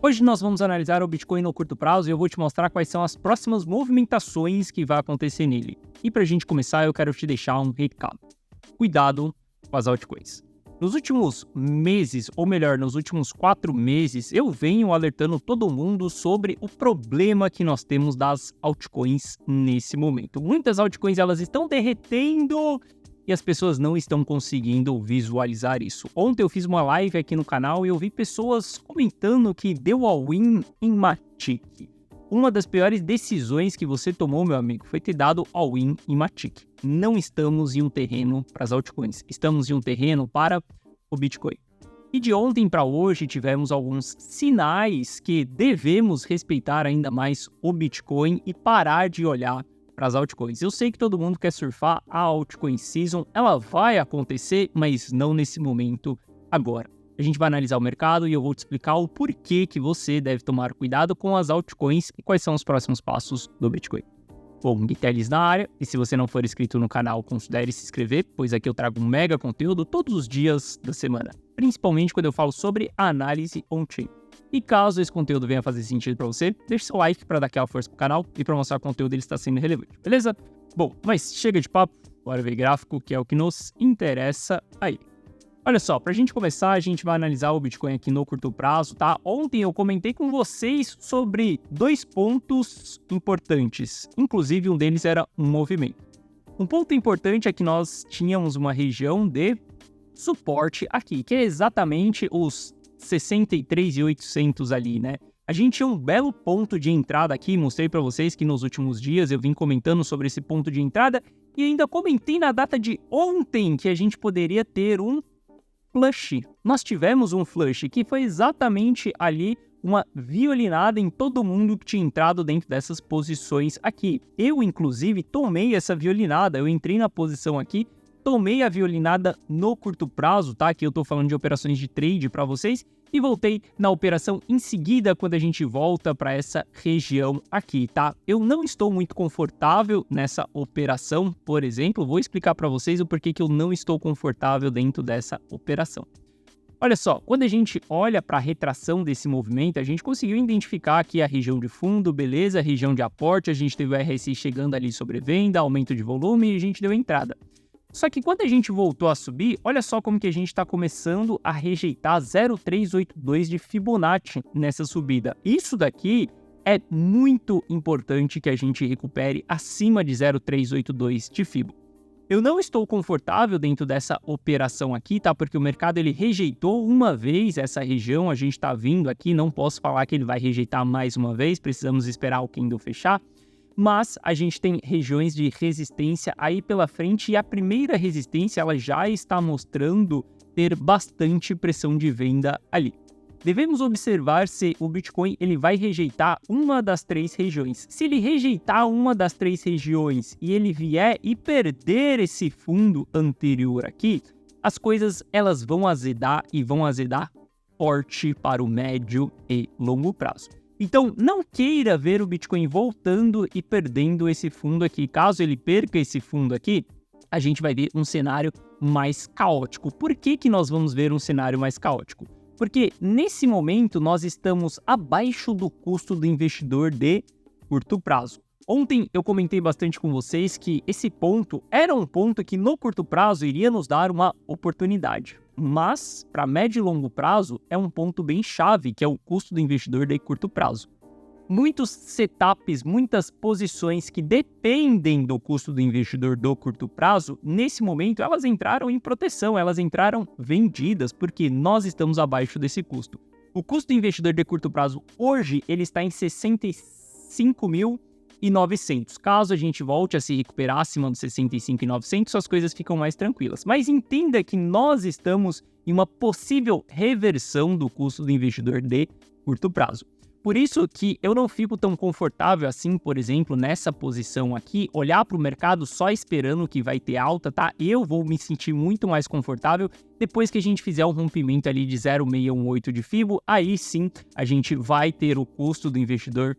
Hoje nós vamos analisar o Bitcoin no curto prazo e eu vou te mostrar quais são as próximas movimentações que vai acontecer nele. E para a gente começar, eu quero te deixar um recado. Cuidado com as altcoins. Nos últimos meses, ou melhor, nos últimos 4 meses, eu venho alertando todo mundo sobre o problema que nós temos das altcoins nesse momento. Muitas altcoins elas estão derretendo e as pessoas não estão conseguindo visualizar isso. Ontem eu fiz uma live aqui no canal e eu vi pessoas comentando que deu all-in em Matic. Uma das piores decisões que você tomou, meu amigo, foi ter dado all-in em Matic. Não estamos em um terreno para as altcoins, estamos em um terreno para o Bitcoin. E de ontem para hoje tivemos alguns sinais que devemos respeitar ainda mais o Bitcoin e parar de olhar para as altcoins. Eu sei que todo mundo quer surfar a altcoin season, ela vai acontecer, mas não nesse momento agora. A gente vai analisar o mercado e eu vou te explicar o porquê que você deve tomar cuidado com as altcoins e quais são os próximos passos do Bitcoin. Bom, Guitelis na área, e se você não for inscrito no canal, considere se inscrever, pois aqui eu trago um mega conteúdo todos os dias da semana, principalmente quando eu falo sobre análise on-chain. E caso esse conteúdo venha fazer sentido para você, deixe seu like para dar aquela força pro canal e para mostrar que o conteúdo ele está sendo relevante, beleza? Bom, mas chega de papo, bora ver gráfico, que é o que nos interessa aí. Olha só, para a gente começar, a gente vai analisar o Bitcoin aqui no curto prazo, tá? Ontem eu comentei com vocês sobre 2 pontos importantes, inclusive um deles era um movimento. Um ponto importante é que nós tínhamos uma região de suporte aqui, que é exatamente os 63.800 ali, né? A gente tinha um belo ponto de entrada aqui, mostrei para vocês que nos últimos dias eu vim comentando sobre esse ponto de entrada e ainda comentei na data de ontem que a gente poderia ter um flush. Nós tivemos um flush que foi exatamente ali uma violinada em todo mundo que tinha entrado dentro dessas posições aqui. Eu, inclusive, tomei essa violinada, eu entrei na posição aqui, tomei a violinada no curto prazo, tá? Aqui eu tô falando de operações de trade para vocês e voltei na operação em seguida quando a gente volta para essa região aqui, tá? Eu não estou muito confortável nessa operação, por exemplo, vou explicar para vocês o porquê que eu não estou confortável dentro dessa operação. Olha só, quando a gente olha para a retração desse movimento, a gente conseguiu identificar aqui a região de fundo, beleza, a região de aporte, a gente teve o RSI chegando ali sobre venda, aumento de volume e a gente deu entrada. Só que quando a gente voltou a subir, olha só como que a gente está começando a rejeitar 0,382 de Fibonacci nessa subida. Isso daqui é muito importante que a gente recupere acima de 0,382 de Fibo. Eu não estou confortável dentro dessa operação aqui, tá? Porque o mercado ele rejeitou uma vez essa região, a gente está vindo aqui, não posso falar que ele vai rejeitar mais uma vez, precisamos esperar o candle fechar. Mas a gente tem regiões de resistência aí pela frente e a primeira resistência ela já está mostrando ter bastante pressão de venda ali. Devemos observar se o Bitcoin ele vai rejeitar uma das 3 regiões. Se ele rejeitar uma das 3 regiões e ele vier e perder esse fundo anterior aqui, as coisas elas vão azedar e vão azedar forte para o médio e longo prazo. Então, não queira ver o Bitcoin voltando e perdendo esse fundo aqui. Caso ele perca esse fundo aqui, a gente vai ver um cenário mais caótico. Por que que nós vamos ver um cenário mais caótico? Porque nesse momento nós estamos abaixo do custo do investidor de curto prazo. Ontem eu comentei bastante com vocês que esse ponto era um ponto que no curto prazo iria nos dar uma oportunidade. Mas, para médio e longo prazo, é um ponto bem chave, que é o custo do investidor de curto prazo. Muitos setups, muitas posições que dependem do custo do investidor do curto prazo, nesse momento elas entraram em proteção, elas entraram vendidas, porque nós estamos abaixo desse custo. O custo do investidor de curto prazo hoje ele está em 65.900. Caso a gente volte a se recuperar acima dos 65.900, as coisas ficam mais tranquilas. Mas entenda que nós estamos em uma possível reversão do custo do investidor de curto prazo. Por isso que eu não fico tão confortável assim, por exemplo, nessa posição aqui, olhar para o mercado só esperando que vai ter alta, tá? Eu vou me sentir muito mais confortável depois que a gente fizer um rompimento ali de 0,618 de Fibo, aí sim a gente vai ter o custo do investidor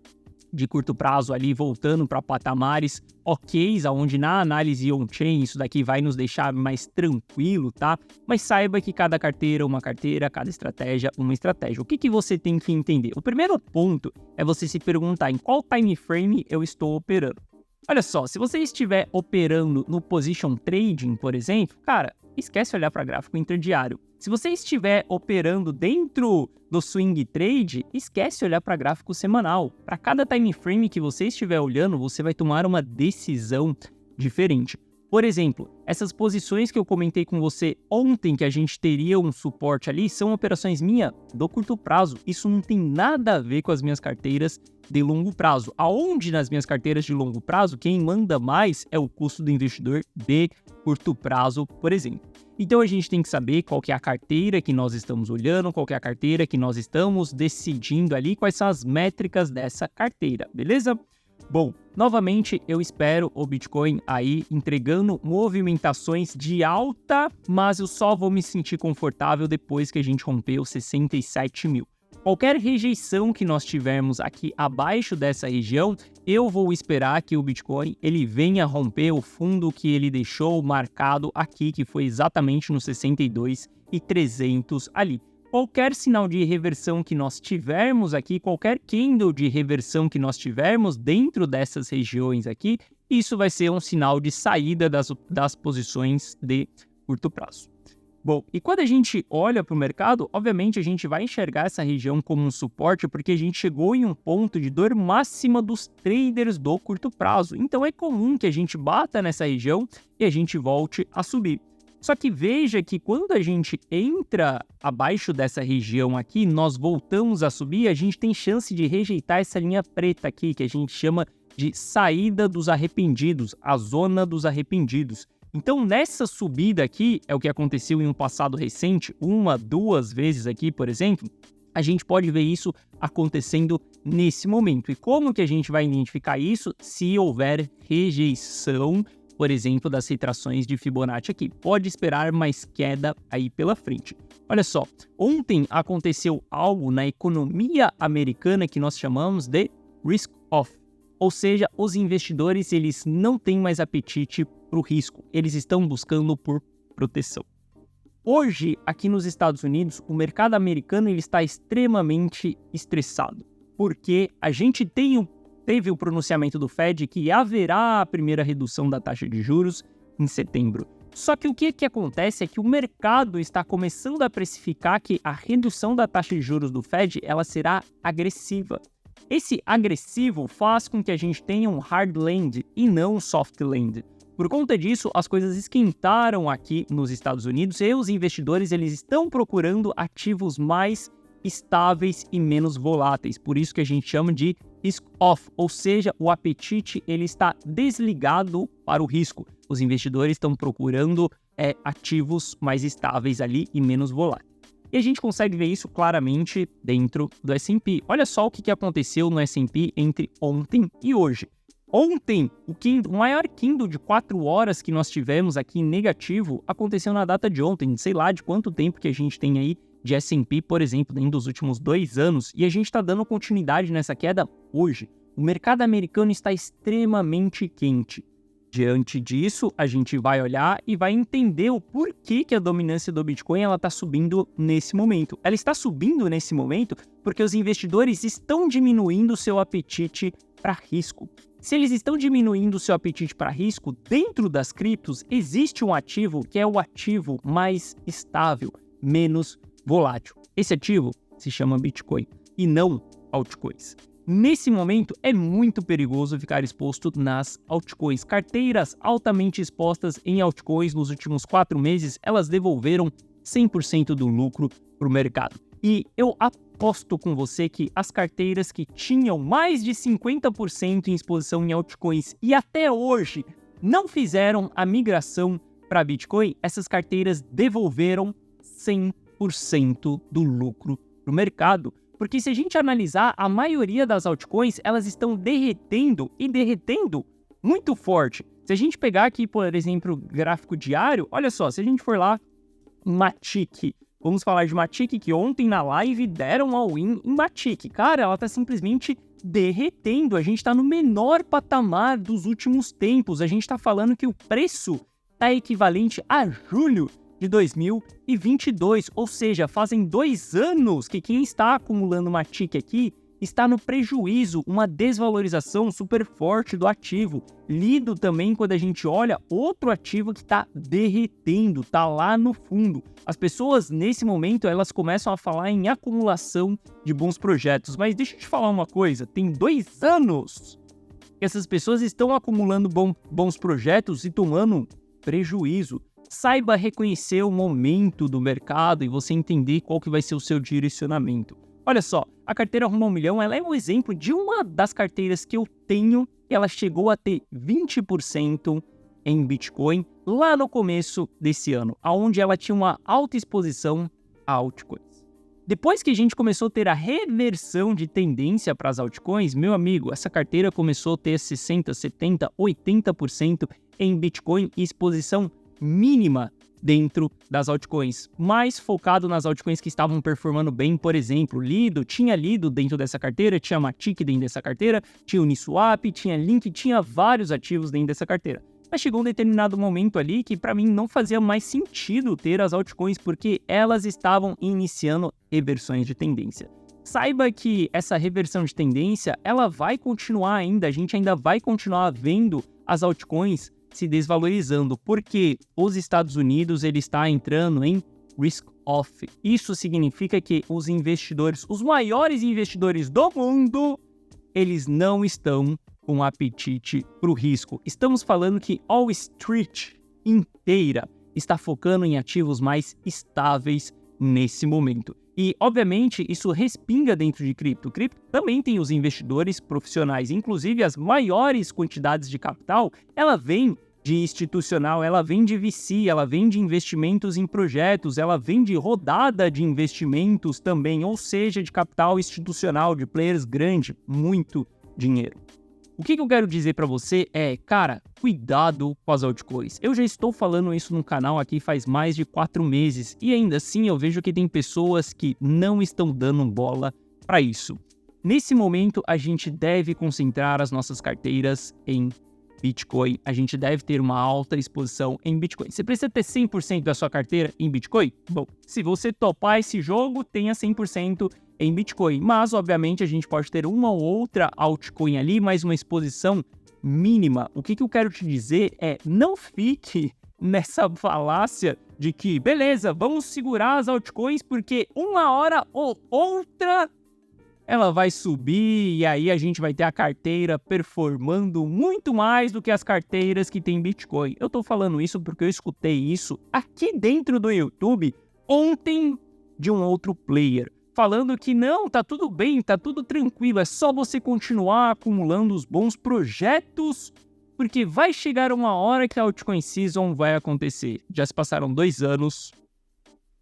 de curto prazo ali voltando para patamares ok, aonde na análise on-chain isso daqui vai nos deixar mais tranquilo, tá? Mas saiba que cada carteira é uma carteira, cada estratégia uma estratégia. O que você tem que entender? O primeiro ponto é você se perguntar em qual time frame eu estou operando. Olha só, se você estiver operando no position trading, por exemplo, cara, esquece olhar para gráfico interdiário. Se você estiver operando dentro do swing trade, esquece olhar para gráfico semanal. Para cada time frame que você estiver olhando, você vai tomar uma decisão diferente. Por exemplo, essas posições que eu comentei com você ontem, que a gente teria um suporte ali, são operações minhas do curto prazo. Isso não tem nada a ver com as minhas carteiras de longo prazo. Aonde nas minhas carteiras de longo prazo, quem manda mais é o custo do investidor de curto prazo, por exemplo. Então a gente tem que saber qual que é a carteira que nós estamos olhando, qual que é a carteira que nós estamos decidindo ali, quais são as métricas dessa carteira, beleza? Bom, novamente eu espero o Bitcoin aí entregando movimentações de alta, mas eu só vou me sentir confortável depois que a gente romper os 67 mil. Qualquer rejeição que nós tivermos aqui abaixo dessa região, eu vou esperar que o Bitcoin ele venha romper o fundo que ele deixou marcado aqui, que foi exatamente no 62.300 ali. Qualquer sinal de reversão que nós tivermos aqui, qualquer candle de reversão que nós tivermos dentro dessas regiões aqui, isso vai ser um sinal de saída das posições de curto prazo. Bom, e quando a gente olha para o mercado, obviamente a gente vai enxergar essa região como um suporte porque a gente chegou em um ponto de dor máxima dos traders do curto prazo. Então é comum que a gente bata nessa região e a gente volte a subir. Só que veja que quando a gente entra abaixo dessa região aqui, nós voltamos a subir, a gente tem chance de rejeitar essa linha preta aqui, que a gente chama de saída dos arrependidos, a zona dos arrependidos. Então, nessa subida aqui, é o que aconteceu em um passado recente, 1-2 vezes aqui, por exemplo, a gente pode ver isso acontecendo nesse momento. E como que a gente vai identificar isso? Se houver rejeição, por exemplo, das retrações de Fibonacci aqui. Pode esperar mais queda aí pela frente. Olha só, ontem aconteceu algo na economia americana que nós chamamos de risk-off. Ou seja, os investidores eles não têm mais apetite para o risco, eles estão buscando por proteção. Hoje, aqui nos Estados Unidos, o mercado americano ele está extremamente estressado, porque a gente teve o pronunciamento do Fed que haverá a primeira redução da taxa de juros em setembro. Só que o que acontece é que o mercado está começando a precificar que a redução da taxa de juros do Fed ela será agressiva. Esse agressivo faz com que a gente tenha um hard land e não um soft land. Por conta disso, as coisas esquentaram aqui nos Estados Unidos e os investidores eles estão procurando ativos mais estáveis e menos voláteis. Por isso que a gente chama de risk-off, ou seja, o apetite ele está desligado para o risco. Os investidores estão procurando ativos mais estáveis ali e menos voláteis. E a gente consegue ver isso claramente dentro do S&P. Olha só o que aconteceu no S&P entre ontem e hoje. Ontem, o maior candle de 4 horas que nós tivemos aqui negativo aconteceu na data de ontem. Sei lá de quanto tempo que a gente tem aí de S&P, por exemplo, dentro dos últimos 2 anos. E a gente está dando continuidade nessa queda hoje. O mercado americano está extremamente quente. Diante disso, a gente vai olhar e vai entender o porquê que a dominância do Bitcoin está subindo nesse momento. Ela está subindo nesse momento porque os investidores estão diminuindo o seu apetite para risco. Se eles estão diminuindo o seu apetite para risco, dentro das criptos existe um ativo que é o ativo mais estável, menos volátil. Esse ativo se chama Bitcoin e não altcoins. Nesse momento, é muito perigoso ficar exposto nas altcoins. Carteiras altamente expostas em altcoins nos últimos 4 meses, elas devolveram 100% do lucro para o mercado. E eu aposto com você que as carteiras que tinham mais de 50% em exposição em altcoins e até hoje não fizeram a migração para Bitcoin, essas carteiras devolveram 100% do lucro para o mercado. Porque se a gente analisar, a maioria das altcoins, elas estão derretendo e derretendo muito forte. Se a gente pegar aqui, por exemplo, o gráfico diário, olha só, se a gente for lá em Matic, vamos falar de Matic, que ontem na live deram all-in em Matic. Cara, ela tá simplesmente derretendo, a gente está no menor patamar dos últimos tempos, a gente está falando que o preço está equivalente a julho de 2022, ou seja, fazem 2 anos que quem está acumulando Matic aqui está no prejuízo, uma desvalorização super forte do ativo. Lido também quando a gente olha outro ativo que está derretendo, está lá no fundo. As pessoas, nesse momento, elas começam a falar em acumulação de bons projetos. Mas deixa eu te falar uma coisa, tem 2 anos que essas pessoas estão acumulando bons projetos e tomando prejuízo. Saiba reconhecer o momento do mercado e você entender qual que vai ser o seu direcionamento. Olha só, a carteira Rumo ao Milhão, ela é um exemplo de uma das carteiras que eu tenho. Ela chegou a ter 20% em Bitcoin lá no começo desse ano, onde ela tinha uma alta exposição a altcoins. Depois que a gente começou a ter a reversão de tendência para as altcoins, meu amigo, essa carteira começou a ter 60%, 70%, 80% em Bitcoin e exposição mínima dentro das altcoins, mais focado nas altcoins que estavam performando bem. Por exemplo, tinha Lido dentro dessa carteira, tinha Matic dentro dessa carteira, tinha Uniswap, tinha Link, tinha vários ativos dentro dessa carteira. Mas chegou um determinado momento ali que para mim não fazia mais sentido ter as altcoins porque elas estavam iniciando reversões de tendência. Saiba que essa reversão de tendência, ela vai continuar ainda, a gente ainda vai continuar vendo as altcoins se desvalorizando, porque os Estados Unidos ele está entrando em risk-off. Isso significa que os investidores, os maiores investidores do mundo, eles não estão com apetite para o risco. Estamos falando que Wall Street inteira está focando em ativos mais estáveis nesse momento. E, obviamente, isso respinga dentro de cripto. Cripto também tem os investidores profissionais, inclusive as maiores quantidades de capital, ela vem de institucional, ela vem de VC, ela vem de investimentos em projetos, ela vem de rodada de investimentos também, ou seja, de capital institucional, de players grandes, muito dinheiro. O que eu quero dizer para você é, cara, cuidado com as altcoins. Eu já estou falando isso no canal aqui faz mais de 4 meses e ainda assim eu vejo que tem pessoas que não estão dando bola para isso. Nesse momento, a gente deve concentrar as nossas carteiras em Bitcoin. A gente deve ter uma alta exposição em Bitcoin. Você precisa ter 100% da sua carteira em Bitcoin? Bom, se você topar esse jogo, tenha 100% em Bitcoin. Mas, obviamente, a gente pode ter uma ou outra altcoin ali, mas uma exposição mínima. O que eu quero te dizer é, não fique nessa falácia de que, beleza, vamos segurar as altcoins porque uma hora ou outra ela vai subir e aí a gente vai ter a carteira performando muito mais do que as carteiras que tem Bitcoin. Eu tô falando isso porque eu escutei isso aqui dentro do YouTube ontem de um outro player, falando que não, tá tudo bem, tá tudo tranquilo, é só você continuar acumulando os bons projetos, porque vai chegar uma hora que a altcoin season vai acontecer. Já se passaram 2 anos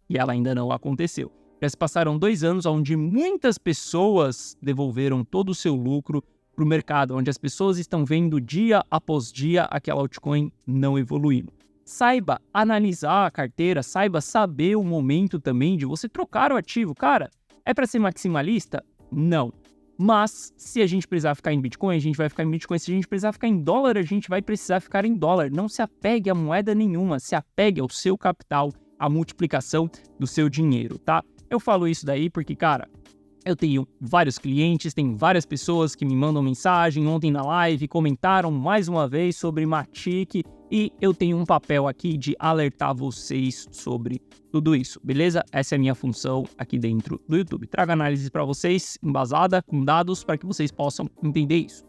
e ela ainda não aconteceu. Já se passaram 2 anos onde muitas pessoas devolveram todo o seu lucro para o mercado, onde as pessoas estão vendo dia após dia aquela altcoin não evoluindo. Saiba analisar a carteira, saiba saber o momento também de você trocar o ativo. Cara, é para ser maximalista? Não. Mas se a gente precisar ficar em Bitcoin, a gente vai ficar em Bitcoin. Se a gente precisar ficar em dólar, a gente vai precisar ficar em dólar. Não se apegue a moeda nenhuma, se apegue ao seu capital, à multiplicação do seu dinheiro, tá? Eu falo isso daí porque, cara, eu tenho vários clientes, tem várias pessoas que me mandam mensagem. Ontem na live comentaram mais uma vez sobre Matic e eu tenho um papel aqui de alertar vocês sobre tudo isso, beleza? Essa é a minha função aqui dentro do YouTube. Trago análise para vocês, embasada, com dados, para que vocês possam entender isso.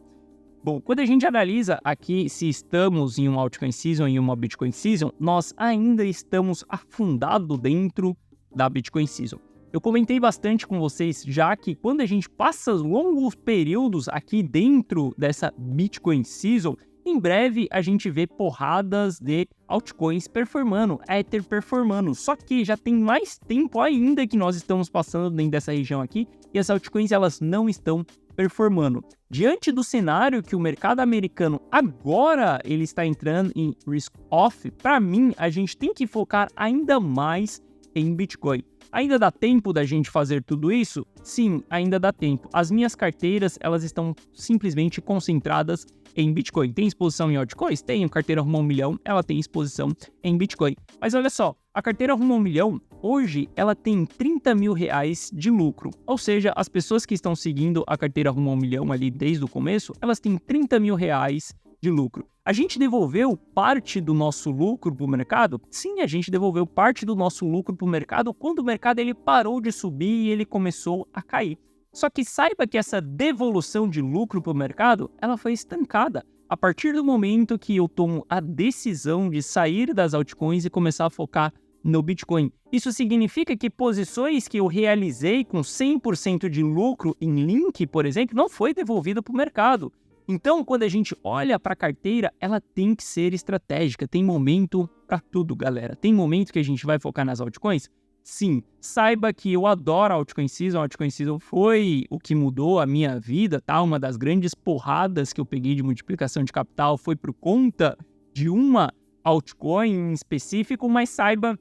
Bom, quando a gente analisa aqui se estamos em uma altcoin season e uma Bitcoin season, nós ainda estamos afundados dentro da Bitcoin season. Eu comentei bastante com vocês já que quando a gente passa longos períodos aqui dentro dessa Bitcoin season, em breve a gente vê porradas de altcoins performando, Ether performando. Só que já tem mais tempo ainda que nós estamos passando dentro dessa região aqui e as altcoins elas não estão performando. Diante do cenário que o mercado americano agora ele está entrando em risk-off, para mim a gente tem que focar ainda mais em Bitcoin. Ainda dá tempo da gente fazer tudo isso? Sim, ainda dá tempo. As minhas carteiras, elas estão simplesmente concentradas em Bitcoin. Tem exposição em altcoins? Tem. A carteira Rumo a 1 Milhão, ela tem exposição em Bitcoin. Mas olha só, a carteira Rumo a 1 Milhão, hoje, ela tem 30 mil reais de lucro. Ou seja, as pessoas que estão seguindo a carteira Rumo a 1 Milhão ali desde o começo, elas têm 30 mil reais de lucro. A gente devolveu parte do nosso lucro para o mercado? Sim, a gente devolveu parte do nosso lucro para o mercado quando o mercado ele parou de subir e ele começou a cair. Só que saiba que essa devolução de lucro para o mercado, ela foi estancada. A partir do momento que eu tomo a decisão de sair das altcoins e começar a focar no Bitcoin. Isso significa que posições que eu realizei com 100% de lucro em Link, por exemplo, não foi devolvida para o mercado. Então, quando a gente olha para a carteira, ela tem que ser estratégica. Tem momento para tudo, galera. Tem momento que a gente vai focar nas altcoins? Sim. Saiba que eu adoro a Altcoin Season. A Altcoin Season foi o que mudou a minha vida, tá? Uma das grandes porradas que eu peguei de multiplicação de capital foi por conta de uma altcoin em específico, mas saiba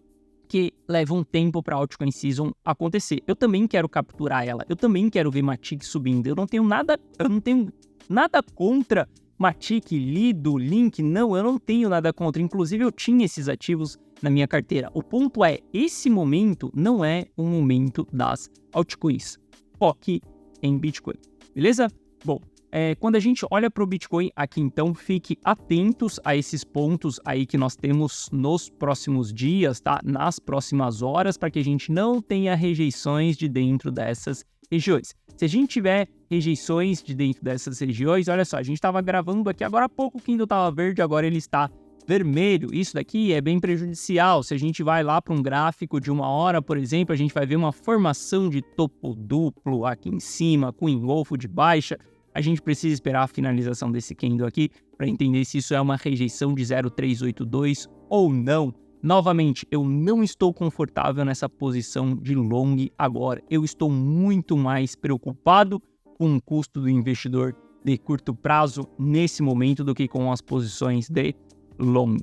que leva um tempo para a Altcoin Season acontecer. Eu também quero capturar ela. Eu também quero ver Matic subindo. Eu não tenho nada contra Matic, Lido, Link, não, eu não tenho nada contra. Inclusive, eu tinha esses ativos na minha carteira. O ponto é, esse momento não é o momento das altcoins. Foque em Bitcoin, beleza? Bom, quando a gente olha para o Bitcoin aqui, então, fique atentos a esses pontos aí que nós temos nos próximos dias, tá? Nas próximas horas, para que a gente não tenha rejeições de dentro dessas regiões. Se a gente tiver rejeições de dentro dessas regiões, olha só, a gente estava gravando aqui agora há pouco, o Kindle estava verde, agora ele está vermelho. Isso daqui é bem prejudicial. Se a gente vai lá para um gráfico de 1 hora, por exemplo, a gente vai ver uma formação de topo duplo aqui em cima, com engolfo de baixa. A gente precisa esperar a finalização desse candle aqui para entender se isso é uma rejeição de 0,382 ou não. Novamente, eu não estou confortável nessa posição de long agora. Eu estou muito mais preocupado com o custo do investidor de curto prazo nesse momento do que com as posições de long.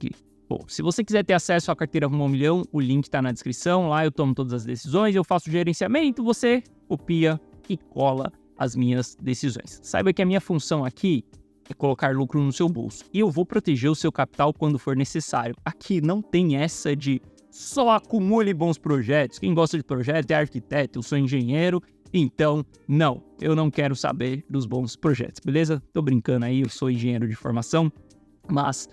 Bom, se você quiser ter acesso à carteira Rumo a 1 Milhão, o link está na descrição. Lá eu tomo todas as decisões, eu faço gerenciamento, você copia e cola as minhas decisões. Saiba que a minha função aqui é colocar lucro no seu bolso. E eu vou proteger o seu capital quando for necessário. Aqui não tem essa de só acumule bons projetos. Quem gosta de projeto é arquiteto, eu sou engenheiro. Então, não, eu não quero saber dos bons projetos, beleza? Tô brincando aí, eu sou engenheiro de formação, mas,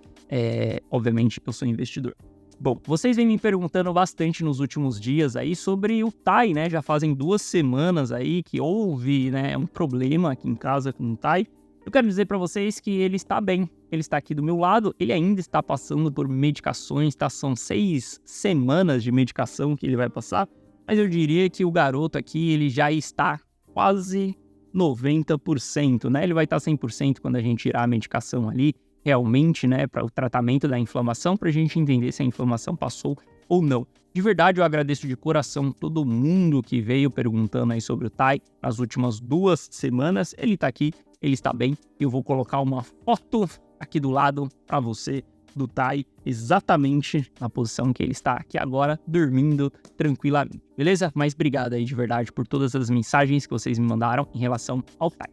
obviamente, eu sou investidor. Bom, vocês vêm me perguntando bastante nos últimos dias aí sobre o TAI, né? Já fazem 2 semanas aí que houve, né, um problema aqui em casa com o TAI. Eu quero dizer para vocês que ele está bem, ele está aqui do meu lado, ele ainda está passando por medicações, tá? São 6 semanas de medicação que ele vai passar, mas eu diria que o garoto aqui, ele já está quase 90%, né? Ele vai estar 100% quando a gente tirar a medicação ali, realmente, né, para o tratamento da inflamação, para a gente entender se a inflamação passou ou não. De verdade, eu agradeço de coração todo mundo que veio perguntando aí sobre o TAI nas últimas 2 semanas. Ele tá aqui, ele está bem. Eu vou colocar uma foto aqui do lado para você do TAI, exatamente na posição que ele está aqui agora, dormindo tranquilamente, beleza? Mas obrigado aí de verdade por todas as mensagens que vocês me mandaram em relação ao TAI.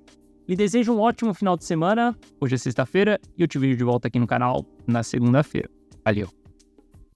Lhe desejo um ótimo final de semana. Hoje é sexta-feira e eu te vejo de volta aqui no canal na segunda-feira. Valeu!